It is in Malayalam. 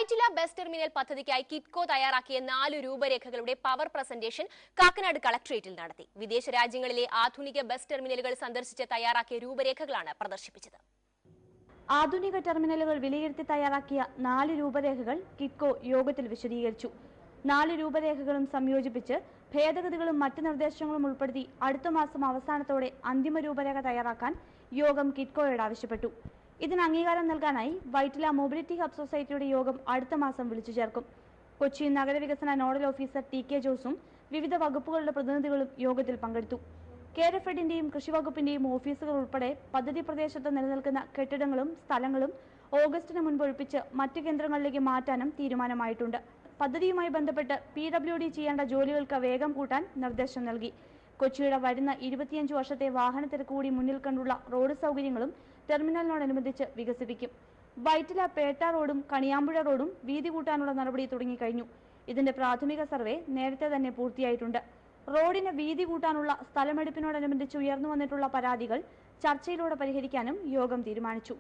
വൈറ്റില ബസ് ടെർമിനൽ പദ്ധതിക്കായി കിറ്റ്കോ തയ്യാറാക്കിയ 4 രൂപരേഖകളുടെ പവർ പ്രസന്റേഷൻ കാക്കനാട് കളക്ടറേറ്റിൽ നടത്തി. വിദേശ രാജ്യങ്ങളിലെ ആധുനിക ബസ് ടെർമിനലുകൾ സന്ദർശിച്ച് തയ്യാറാക്കിയ രൂപരേഖകളാണ് പ്രദർശിപ്പിച്ചത്. ആധുനിക ടെർമിനലുകൾ വിലയിരുത്തി തയ്യാറാക്കിയ 4 രൂപരേഖകൾ കിറ്റ്കോ യോഗത്തിൽ വിശദീകരിച്ചു. 4 രൂപരേഖകളും സംയോജിപ്പിച്ച് ഭേദഗതികളും മറ്റ് നിർദ്ദേശങ്ങളും ഉൾപ്പെടുത്തി അടുത്ത മാസം അവസാനത്തോടെ അന്തിമ രൂപരേഖ തയ്യാറാക്കാൻ യോഗം കിറ്റ്കോയോട് ആവശ്യപ്പെട്ടു. ഇതിന് അംഗീകാരം നൽകാനായി വൈറ്റില മൊബിലിറ്റി ഹബ് സൊസൈറ്റിയുടെ യോഗം അടുത്ത മാസം വിളിച്ചു ചേർക്കും. കൊച്ചി നഗരവികസന നോഡൽ ഓഫീസർ ടി.കെ. ജോസും വിവിധ വകുപ്പുകളുടെ പ്രതിനിധികളും യോഗത്തിൽ പങ്കെടുത്തു. കേരഫെഡിന്റെയും കൃഷിവകുപ്പിന്റെയും ഓഫീസുകൾ ഉൾപ്പെടെ പദ്ധതി പ്രദേശത്ത് നിലനിൽക്കുന്ന കെട്ടിടങ്ങളും സ്ഥലങ്ങളും ഓഗസ്റ്റിന് മുൻപ് ഒഴിപ്പിച്ച് മറ്റ് കേന്ദ്രങ്ങളിലേക്ക് മാറ്റാനും തീരുമാനമായിട്ടുണ്ട്. പദ്ധതിയുമായി ബന്ധപ്പെട്ട് PWD ചെയ്യേണ്ട ജോലികൾക്ക് വേഗം കൂട്ടാൻ നിർദ്ദേശം നൽകി. കൊച്ചിയുടെ വരുന്ന 25 വർഷത്തെ വാഹന തിരക്ക് കൂടി മുന്നിൽ കണ്ടുള്ള റോഡ് സൗകര്യങ്ങളും ടെർമിനലിനോടനുബന്ധിച്ച് വികസിപ്പിക്കും. വൈറ്റില പേട്ട റോഡും കണിയാമ്പുഴ റോഡും വീതി കൂട്ടാനുള്ള നടപടി തുടങ്ങിക്കഴിഞ്ഞു. ഇതിന്റെ പ്രാഥമിക സർവേ നേരത്തെ തന്നെ പൂർത്തിയായിട്ടുണ്ട്. റോഡിന് വീതി കൂട്ടാനുള്ള സ്ഥലമെടുപ്പിനോടനുബന്ധിച്ച് ഉയർന്നു വന്നിട്ടുള്ള പരാതികൾ ചർച്ചയിലൂടെ പരിഹരിക്കാനും യോഗം തീരുമാനിച്ചു.